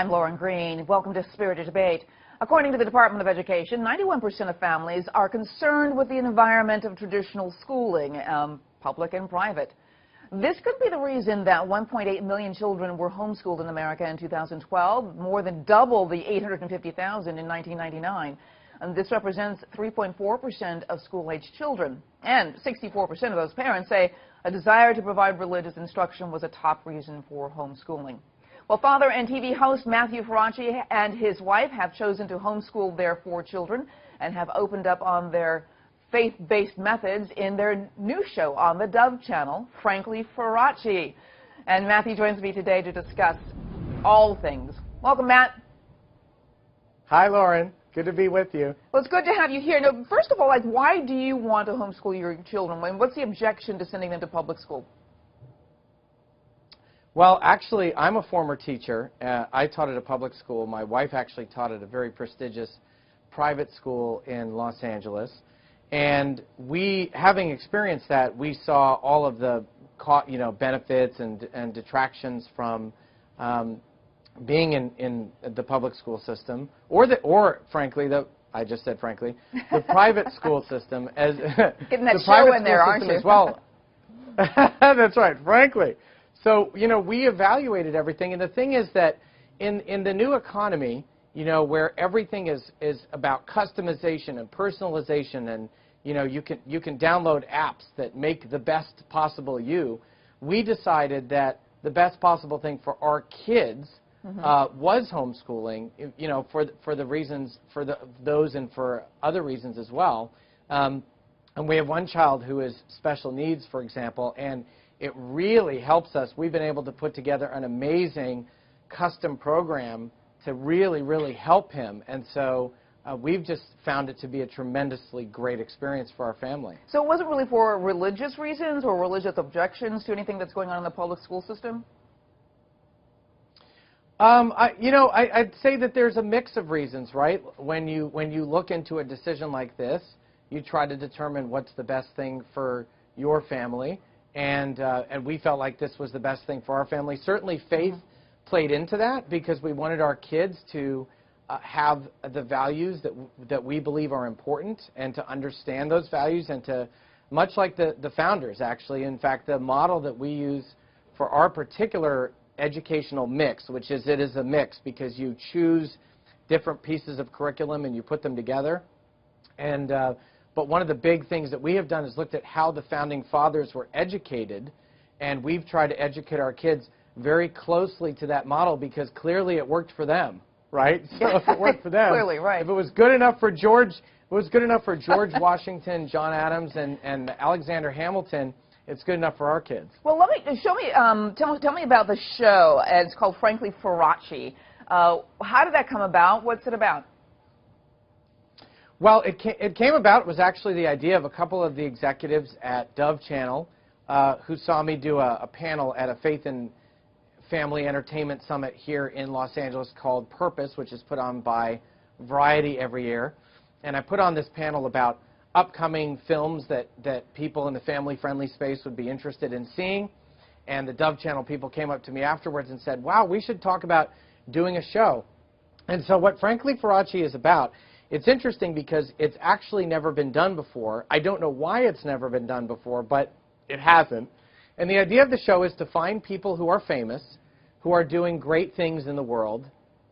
I'm Lauren Green. Welcome to Spirited Debate. According to the Department of Education, 91% of families are concerned with the environment of traditional schooling, public and private. This could be the reason that 1.8 million children were homeschooled in America in 2012, more than double the 850,000 in 1999. And this represents 3.4% of school-age children. And 64% of those parents say a desire to provide religious instruction was a top reason for homeschooling. Well, father and TV host Matthew Faraci and his wife have chosen to homeschool their 4 children and have opened up on their faith-based methods in their new show on the Dove channel, Frankly Faraci. And Matthew joins me today to discuss all things. Welcome, Matt. Hi, Lauren. Good to be with you. Well, it's good to have you here. Now, first of all, why do you want to homeschool your children? What's the objection to sending them to public school? Well, actually, I'm a former teacher. I taught at a public school. My wife actually taught at a very prestigious private school in Los Angeles. And we, having experienced that, we saw all of the benefits and detractions from being in the public school system, or frankly, I just said frankly, the private school system as getting that the show in there, aren't you? As well. That's right, frankly. So, we evaluated everything, and the thing is that in the new economy, where everything is about customization and personalization, and you can download apps that make the best possible you, we decided that the best possible thing for our kids was homeschooling, for the reasons, those and for other reasons as well. And we have one child who is special needs, for example, and it really helps us. We've been able to put together an amazing custom program to really, really help him. And so we've just found it to be a tremendously great experience for our family. So it wasn't really for religious reasons or religious objections to anything that's going on in the public school system? I'd say that there's a mix of reasons, right? When you look into a decision like this, you try to determine what's the best thing for your family. And we felt like this was the best thing for our family. Certainly faith played into that because we wanted our kids to have the values that we believe are important and to understand those values and to, much like the founders actually, in fact, the model that we use for our particular educational mix, which is it is a mix because you choose different pieces of curriculum and you put them together. And but one of the big things that we have done is looked at how the founding fathers were educated, and we've tried to educate our kids very closely to that model because clearly it worked for them, right? So if it worked for them, clearly, right. If it was good enough for George, Washington, John Adams, and Alexander Hamilton, it's good enough for our kids. Well, tell me about the show. It's called Frankly Faraci. How did that come about? What's it about? Well, it came about, it was actually the idea of a couple of the executives at Dove Channel who saw me do a panel at a Faith and Family Entertainment Summit here in Los Angeles called Purpose, which is put on by Variety every year. And I put on this panel about upcoming films that people in the family-friendly space would be interested in seeing. And the Dove Channel people came up to me afterwards and said, wow, we should talk about doing a show. And so what Frankly Faraci is about, it's interesting because it's actually never been done before. I don't know why it's never been done before, but it hasn't. And the idea of the show is to find people who are famous, who are doing great things in the world,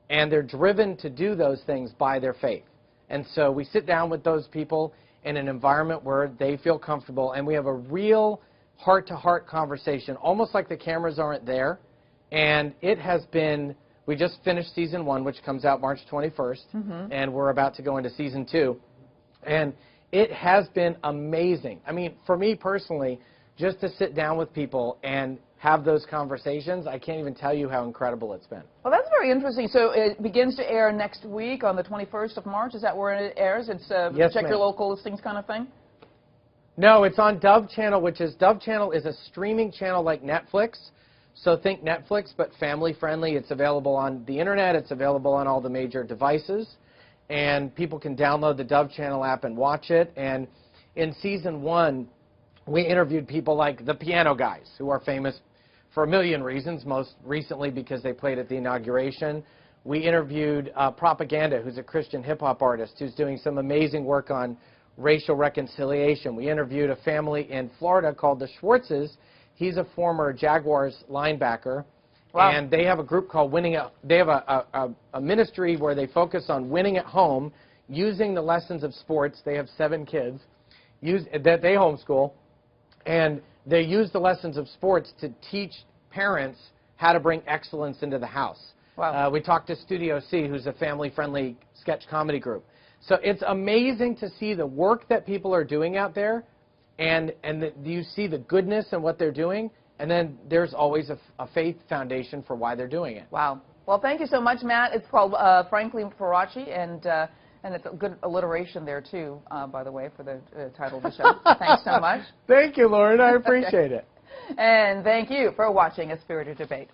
and they're driven to do those things by their faith. And so we sit down with those people in an environment where they feel comfortable, and we have a real heart-to-heart conversation, almost like the cameras aren't there. And it has been... We just finished season 1, which comes out March 21st, and we're about to go into season 2. And it has been amazing. I mean, for me personally, just to sit down with people and have those conversations, I can't even tell you how incredible it's been. Well, that's very interesting. So it begins to air next week on the 21st of March. Is that where it airs? It's yes, check your local listings kind of thing? No, it's on Dove Channel, Dove Channel is a streaming channel like Netflix. So think Netflix, but family-friendly. It's available on the Internet. It's available on all the major devices. And people can download the Dove Channel app and watch it. And in Season 1, we interviewed people like the Piano Guys, who are famous for a million reasons, most recently because they played at the inauguration. We interviewed Propaganda, who's a Christian hip-hop artist who's doing some amazing work on racial reconciliation. We interviewed a family in Florida called the Schwartzes. He's a former Jaguars linebacker. Wow. And they have a group called they have a ministry where they focus on winning at home using the lessons of sports. They have 7 kids that they homeschool. And they use the lessons of sports to teach parents how to bring excellence into the house. Wow. We talked to Studio C, who's a family-friendly sketch comedy group. So it's amazing to see the work that people are doing out there, and you see the goodness in what they're doing, and then there's always a faith foundation for why they're doing it. Wow. Well, thank you so much, Matt. It's called Franklin Faraci, and it's a good alliteration there, too, by the way, for the title of the show. Thanks so much. Thank you, Lauren. I appreciate it. And thank you for watching A Spirited Debate.